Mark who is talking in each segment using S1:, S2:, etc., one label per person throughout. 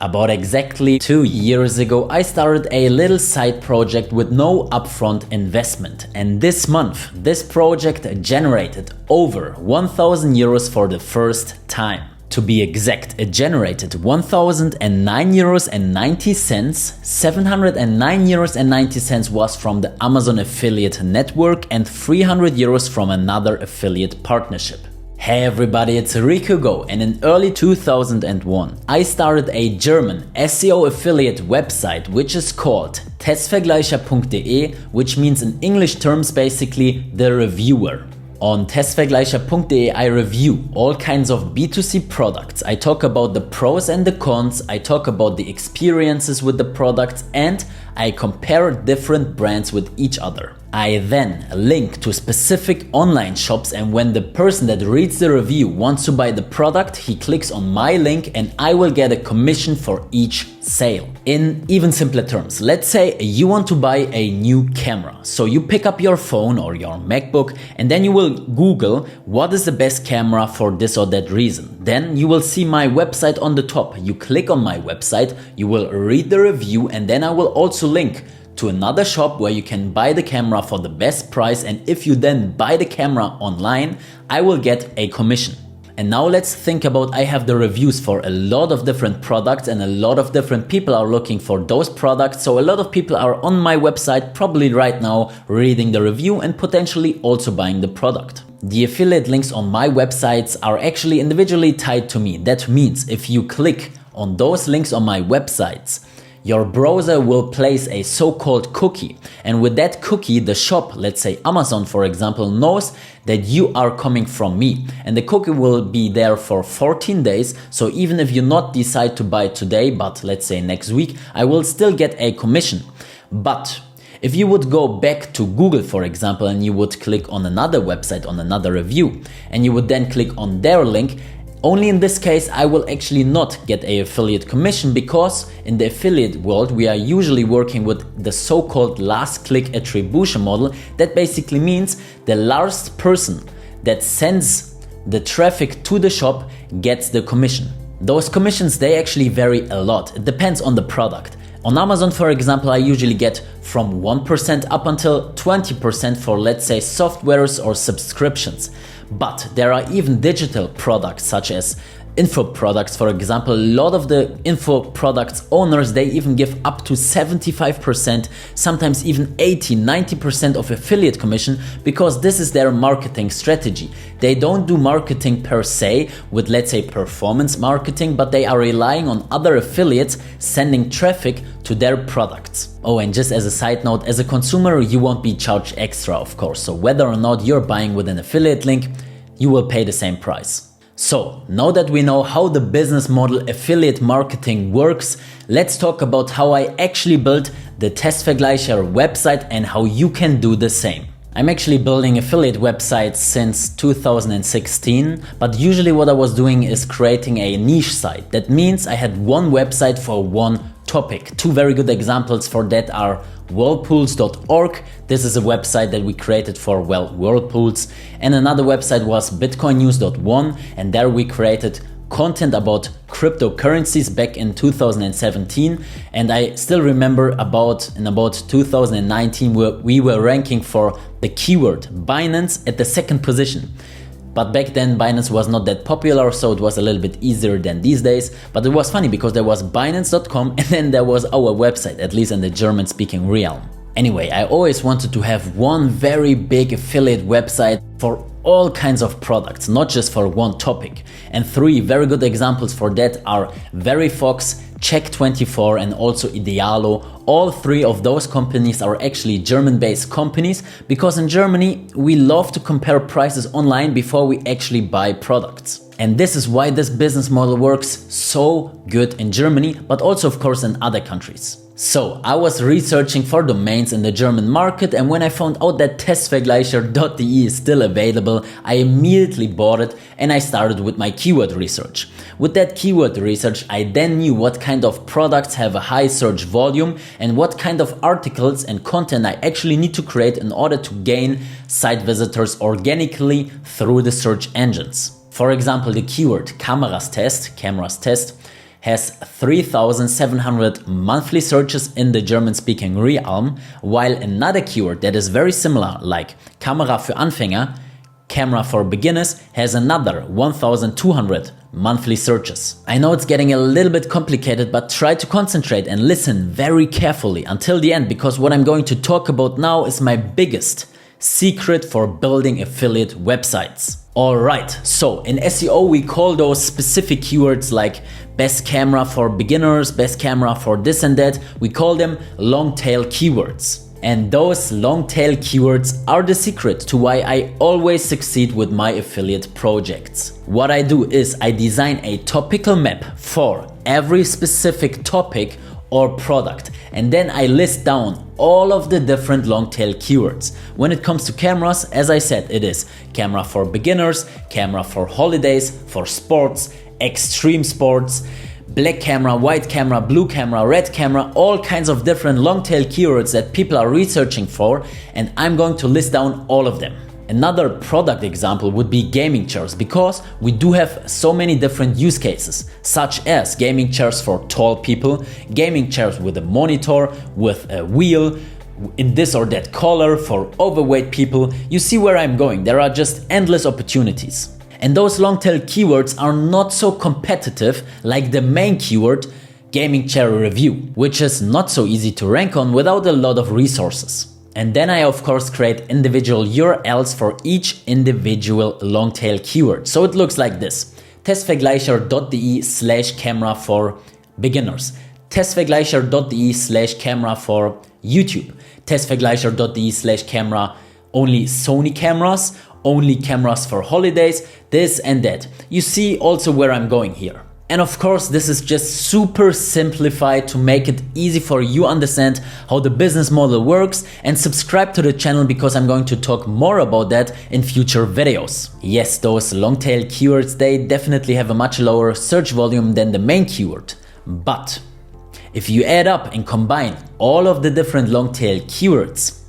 S1: About exactly 2 years ago, I started a little side project with no upfront investment. And this month, this project generated over 1,000 euros for the first time. To be exact, it generated 1,009 euros and 90 cents. 709 euros and 90 cents was from the Amazon affiliate network and 300 euros from another affiliate partnership. Hey everybody, it's Rico, and in early 2001 I started a German SEO affiliate website which is called testvergleicher.de, which means in English terms basically the reviewer. On testvergleicher.de I review all kinds of B2C products. I talk about the pros and the cons, I talk about the experiences with the products, and I compare different brands with each other. I then link to specific online shops, and when the person that reads the review wants to buy the product, he clicks on my link and I will get a commission for each sale. In even simpler terms, let's say you want to buy a new camera. So you pick up your phone or your MacBook and then you will Google what is the best camera for this or that reason. Then you will see my website on the top. You click on my website, you will read the review, and then I will also link to another shop where you can buy the camera for the best price, and if you then buy the camera online, I will get a commission. And now let's think about, I have the reviews for a lot of different products and a lot of different people are looking for those products, so a lot of people are on my website probably right now reading the review and potentially also buying the product. The affiliate links on my websites are actually individually tied to me. That means if you click on those links on my websites, your browser will place a so-called cookie, and with that cookie the shop, let's say Amazon for example, knows that you are coming from me, and the cookie will be there for 14 days. So even if you not decide to buy today, but let's say next week, I will still get a commission. But if you would go back to Google for example and you would click on another website, on another review, and you would then click on their link, only in this case I will actually not get a affiliate commission, because in the affiliate world we are usually working with the so-called last click attribution model. That basically means the last person that sends the traffic to the shop gets the commission. Those commissions, they actually vary a lot. It depends on the product. On Amazon for example, I usually get from 1% up until 20% for, let's say, softwares or subscriptions. But there are even digital products such as info products, for example. A lot of the info products owners, they even give up to 75%, sometimes even 80-90% of affiliate commission, because this is their marketing strategy. They don't do marketing per se with, let's say, performance marketing, but they are relying on other affiliates sending traffic to their products. Oh, and just as a side note, as a consumer you won't be charged extra, of course, so whether or not you're buying with an affiliate link, you will pay the same price. So now that we know how the business model affiliate marketing works, let's talk about how I actually built the Testvergleicher website and how you can do the same. I'm actually building affiliate websites since 2016, but usually what I was doing is creating a niche site. That means I had one website for one topic. Two very good examples for that are whirlpools.org. This is a website that we created for, well, whirlpools. And another website was bitcoinnews.one, and there we created content about cryptocurrencies back in 2017. And I still remember in about 2019 we were ranking for the keyword Binance at the second position. But back then Binance was not that popular, so it was a little bit easier than these days. But it was funny because there was Binance.com and then there was our website, at least in the German speaking realm. Anyway, I always wanted to have one very big affiliate website for all kinds of products, not just for one topic. And three very good examples for that are Verifox, Check24 and also Idealo. All three of those companies are actually German-based companies, because in Germany we love to compare prices online before we actually buy products. And this is why this business model works so good in Germany, but also of course in other countries. So I was researching for domains in the German market, and when I found out that testvergleicher.de is still available, I immediately bought it and I started with my keyword research. With that keyword research, I then knew what kind of products have a high search volume and what kind of articles and content I actually need to create in order to gain site visitors organically through the search engines. For example, the keyword cameras test has 3,700 monthly searches in the German-speaking realm, while another keyword that is very similar, like Kamera für Anfänger, camera for beginners, has another 1,200 monthly searches. I know it's getting a little bit complicated, but try to concentrate and listen very carefully until the end, because what I'm going to talk about now is my biggest secret for building affiliate websites. Alright, so in SEO we call those specific keywords like best camera for beginners, best camera for this and that, we call them long tail keywords. And those long tail keywords are the secret to why I always succeed with my affiliate projects. What I do is I design a topical map for every specific topic or product, and then I list down all of the different long tail keywords. When it comes to cameras, as I said, it is camera for beginners, camera for holidays, for sports, extreme sports, black camera, white camera, blue camera, red camera, all kinds of different long tail keywords that people are researching for, and I'm going to list down all of them. Another product example would be gaming chairs, because we do have so many different use cases, such as gaming chairs for tall people, gaming chairs with a monitor, with a wheel, in this or that color for overweight people. You see where I'm going, there are just endless opportunities. And those long tail keywords are not so competitive like the main keyword, gaming chair review, which is not so easy to rank on without a lot of resources. And then I of course create individual URLs for each individual long tail keyword. So it looks like this: testvergleicher.de/camera for beginners, testvergleicher.de/camera for YouTube, testvergleicher.de/camera only Sony cameras, only cameras for holidays, this and that. You see also where I'm going here. And of course, this is just super simplified to make it easy for you to understand how the business model works, and subscribe to the channel because I'm going to talk more about that in future videos. Yes, those long tail keywords, they definitely have a much lower search volume than the main keyword. But if you add up and combine all of the different long tail keywords,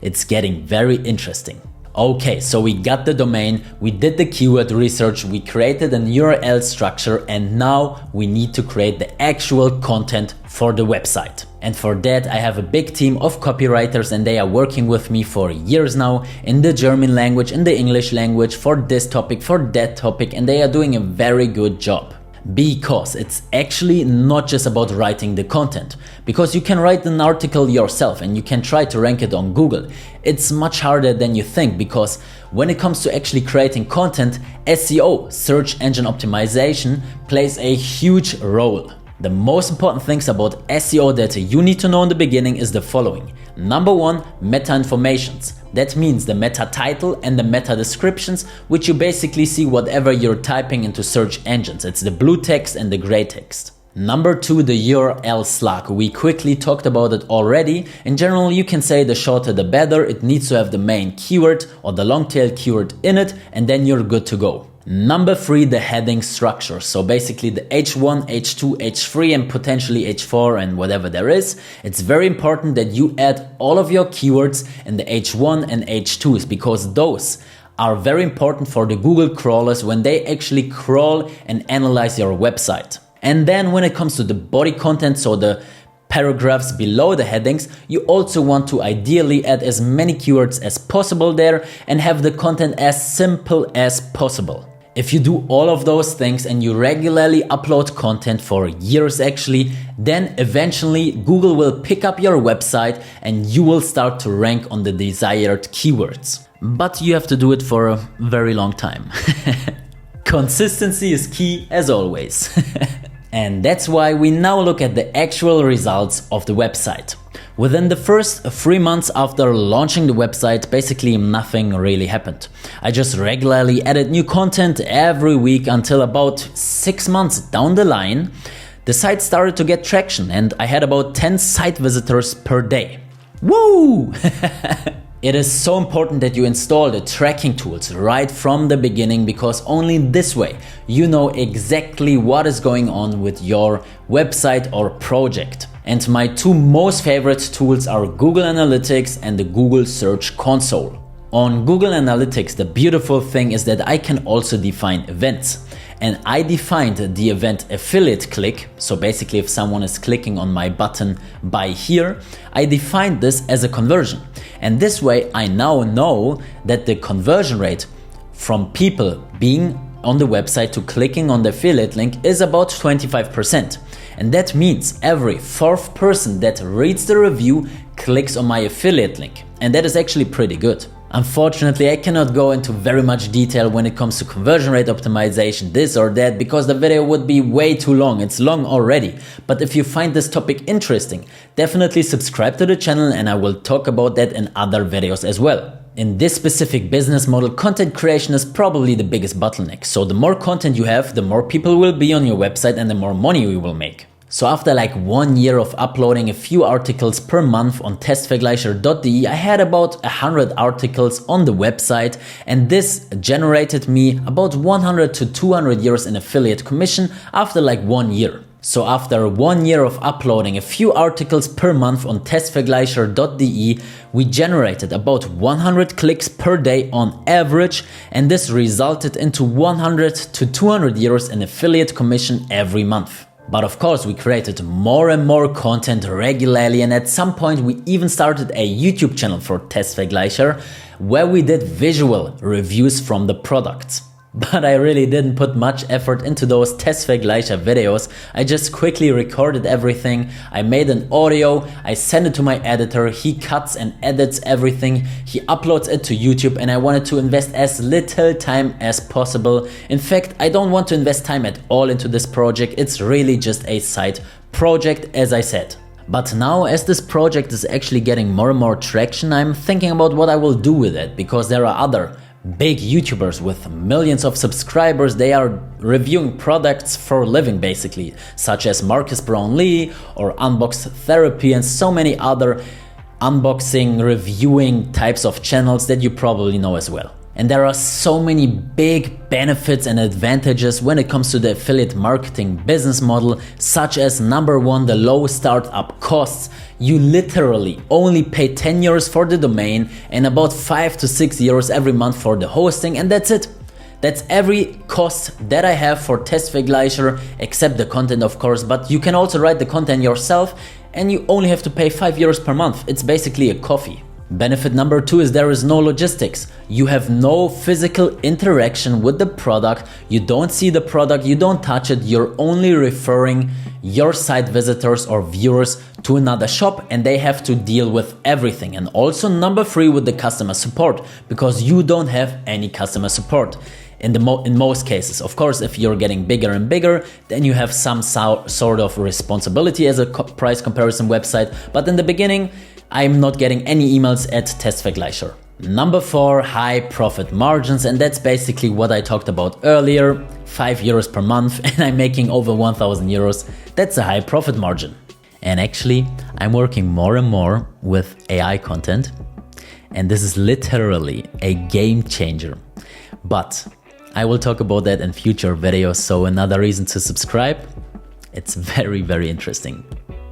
S1: it's getting very interesting. Okay, so we got the domain, we did the keyword research, we created an URL structure, and now we need to create the actual content for the website. And for that I have a big team of copywriters, and they are working with me for years now in the German language, in the English language, for this topic, for that topic, and they are doing a very good job. Because it's actually not just about writing the content, because you can write an article yourself and you can try to rank it on Google. It's much harder than you think, because when it comes to actually creating content, SEO, search engine optimization, plays a huge role. The most important things about SEO that you need to know in the beginning is the following. Number one, meta informations. That means the meta title and the meta descriptions, which you basically see whatever you're typing into search engines. It's the blue text and the gray text. Number two, the URL slug. We quickly talked about it already. In general, you can say the shorter the better. It needs to have the main keyword or the long tail keyword in it, and then you're good to go. Number three, the heading structure. So basically the H1, H2, H3 and potentially H4 and whatever there is. It's very important that you add all of your keywords in the H1 and H2s, because those are very important for the Google crawlers when they actually crawl and analyze your website. And then when it comes to the body content, so the paragraphs below the headings, you also want to ideally add as many keywords as possible there and have the content as simple as possible. If you do all of those things and you regularly upload content for years actually, then eventually Google will pick up your website and you will start to rank on the desired keywords. But you have to do it for a very long time. Consistency is key as always. And that's why we now look at the actual results of the website. Within the first 3 months after launching the website, basically nothing really happened. I just regularly added new content every week until about 6 months down the line, the site started to get traction and I had about 10 site visitors per day. Woo! It is so important that you install the tracking tools right from the beginning, because only this way you know exactly what is going on with your website or project. And my two most favorite tools are Google Analytics and the Google Search Console. On Google Analytics, the beautiful thing is that I can also define events. and I defined the event affiliate click. So basically if someone is clicking on my button buy here, I defined this as a conversion. And this way I now know that the conversion rate from people being on the website to clicking on the affiliate link is about 25%. And that means every fourth person that reads the review clicks on my affiliate link. And that is actually pretty good. Unfortunately, I cannot go into very much detail when it comes to conversion rate optimization, this or that, because the video would be way too long. It's long already. But if you find this topic interesting, definitely subscribe to the channel and I will talk about that in other videos as well. In this specific business model, content creation is probably the biggest bottleneck. So the more content you have, the more people will be on your website and the more money you will make. So after like 1 year of uploading a few articles per month on testvergleicher.de, I had about 100 articles on the website, and this generated me about 100 to 200 euros in affiliate commission after like 1 year. So after 1 year of uploading a few articles per month on testvergleicher.de, we generated about 100 clicks per day on average, and this resulted into 100 to 200 euros in affiliate commission every month. But of course we created more and more content regularly, and at some point we even started a YouTube channel for Testvergleicher where we did visual reviews from the products. But I really didn't put much effort into those Testvergleicher videos. I just quickly recorded everything, I made an audio, I sent it to my editor, he cuts and edits everything, he uploads it to YouTube, and I wanted to invest as little time as possible. In fact, I don't want to invest time at all into this project, it's really just a side project, as I said. But now, as this project is actually getting more and more traction, I'm thinking about what I will do with it, because there are other big YouTubers with millions of subscribers. They are reviewing products for a living basically, such as Marcus Brownlee or Unbox Therapy and so many other unboxing, reviewing types of channels that you probably know as well. And there are so many big benefits and advantages when it comes to the affiliate marketing business model, such as number one, the low startup costs. You literally only pay 10 euros for the domain and about 5 to 6 euros every month for the hosting, and that's it. That's every cost that I have for Testvergleicher, except the content of course, but you can also write the content yourself and you only have to pay 5 euros per month. It's basically a coffee. Benefit number two is there is no logistics. You have no physical interaction with the product. You don't see the product, you don't touch it. You're only referring your site visitors or viewers to another shop, and they have to deal with everything. And also number three, with the customer support, because you don't have any customer support in most cases. Of course, if you're getting bigger and bigger, then you have some sort of responsibility as a price comparison website. But in the beginning, I'm not getting any emails at Testvergleicher. Number four, high profit margins, and that's basically what I talked about earlier. 5 euros per month and I'm making over 1000 euros. That's a high profit margin. And actually, I'm working more and more with AI content, and this is literally a game changer. But I will talk about that in future videos, so another reason to subscribe. It's very, very interesting.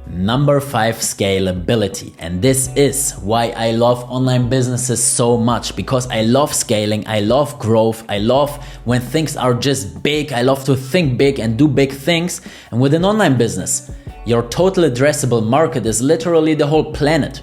S1: Number five, scalability. And this is why I love online businesses so much, because I love scaling, I love growth, I love when things are just big, I love to think big and do big things. And with an online business, your total addressable market is literally the whole planet.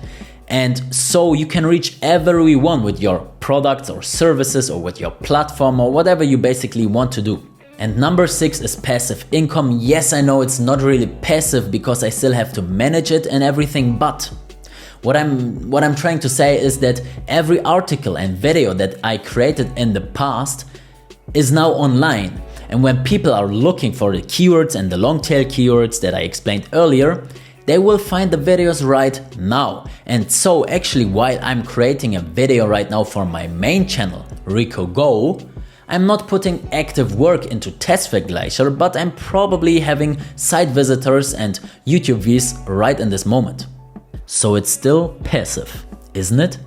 S1: And so you can reach everyone with your products or services or with your platform or whatever you basically want to do. And number six is passive income. Yes, I know it's not really passive because I still have to manage it and everything, but what I'm trying to say is that every article and video that I created in the past is now online. And when people are looking for the keywords and the long tail keywords that I explained earlier, they will find the videos right now. And so actually, while I'm creating a video right now for my main channel, Rico Go, I'm not putting active work into Testvergleicher, but I'm probably having site visitors and YouTube views right in this moment. So it's still passive, isn't it?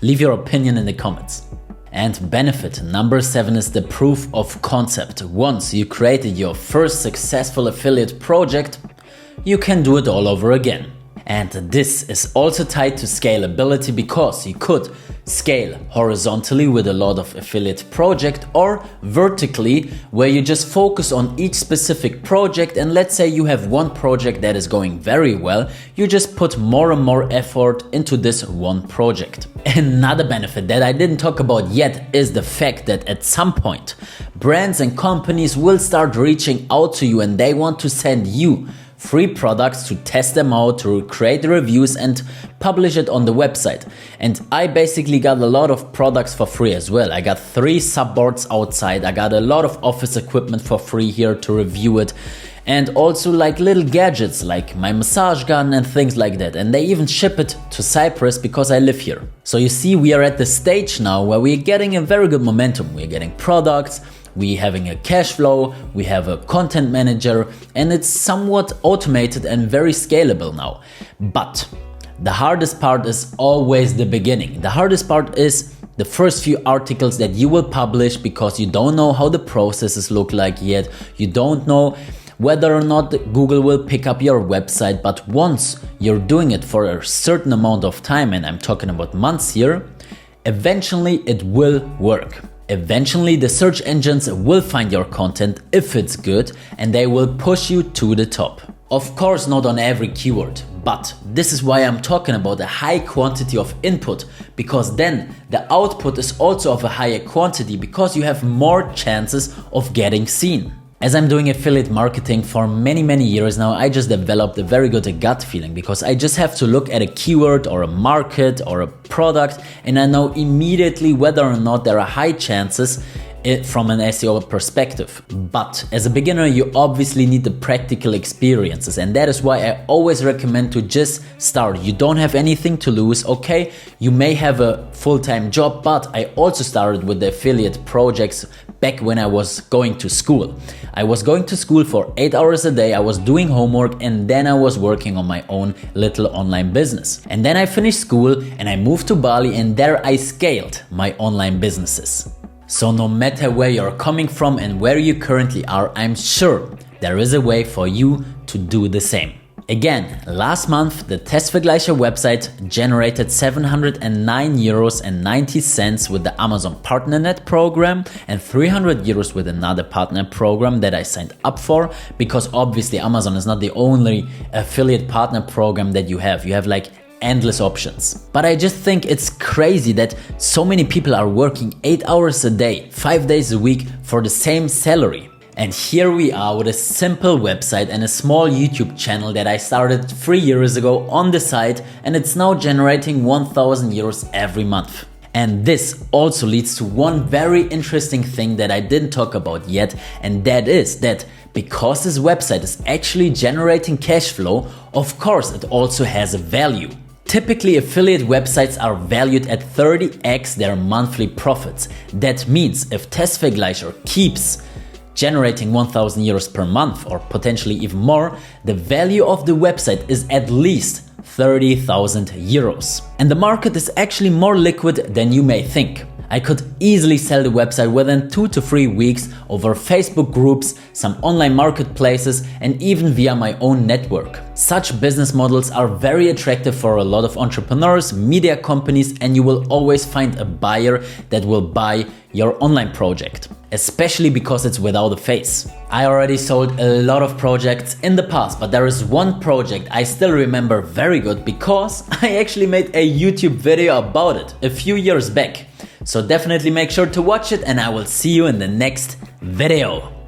S1: Leave your opinion in the comments. And benefit number seven is the proof of concept. Once you created your first successful affiliate project, you can do it all over again. And this is also tied to scalability, because you could scale horizontally with a lot of affiliate project, or vertically where you just focus on each specific project, and let's say you have one project that is going very well, you just put more and more effort into this one project. Another benefit that I didn't talk about yet is the fact that at some point brands and companies will start reaching out to you and they want to send you free products to test them out, to create reviews and publish it on the website. And I basically got a lot of products for free as well. I got 3 subboards outside, I got a lot of office equipment for free here to review it, and also like little gadgets like my massage gun and things like that. And they even ship it to Cyprus because I live here. So you see, we are at the stage now where we're getting a very good momentum. We're getting products, we having a cash flow, we have a content manager, and it's somewhat automated and very scalable now. But the hardest part is always the beginning. The hardest part is the first few articles that you will publish, because you don't know how the processes look like yet. You don't know whether or not Google will pick up your website. But once you're doing it for a certain amount of time, and I'm talking about months here, eventually it will work. Eventually the search engines will find your content if it's good, and they will push you to the top. Of course, not on every keyword, but this is why I'm talking about a high quantity of input, because then the output is also of a higher quantity, because you have more chances of getting seen. As I'm doing affiliate marketing for many years now, I just developed a very good gut feeling, because I just have to look at a keyword or a market or a product and I know immediately whether or not there are high chances from an SEO perspective. But as a beginner, you obviously need the practical experiences, and that is why I always recommend to just start. You don't have anything to lose. Okay, you may have a full-time job, but I also started with the affiliate projects back when I was going to school. I was going to school for 8 hours a day, I was doing homework, and then I was working on my own little online business. And then I finished school and I moved to Bali, and there I scaled my online businesses. So no matter where you're coming from and where you currently are, I'm sure there is a way for you to do the same. Again, last month the Testvergleicher website generated 709 euros and 90 cents with the Amazon PartnerNet program, and 300 euros with another partner program that I signed up for, because obviously Amazon is not the only affiliate partner program that you have. You have like endless options. But I just think it's crazy that so many people are working 8 hours a day, 5 days a week for the same salary. And here we are with a simple website and a small YouTube channel that I started 3 years ago on the side, and it's now generating 1000 euros every month. And this also leads to one very interesting thing that I didn't talk about yet, and that is that because this website is actually generating cash flow, of course it also has a value. Typically, affiliate websites are valued at 30x their monthly profits. That means if Testvergleicher keeps generating 1000 euros per month, or potentially even more, the value of the website is at least 30,000 euros. And the market is actually more liquid than you may think. I could easily sell the website within 2 to 3 weeks over Facebook groups, some online marketplaces, and even via my own network. Such business models are very attractive for a lot of entrepreneurs, media companies, and you will always find a buyer that will buy your online project, especially because it's without a face. I already sold a lot of projects in the past, but there is one project I still remember very good because I actually made a YouTube video about it a few years back. So definitely make sure to watch it, and I will see you in the next video.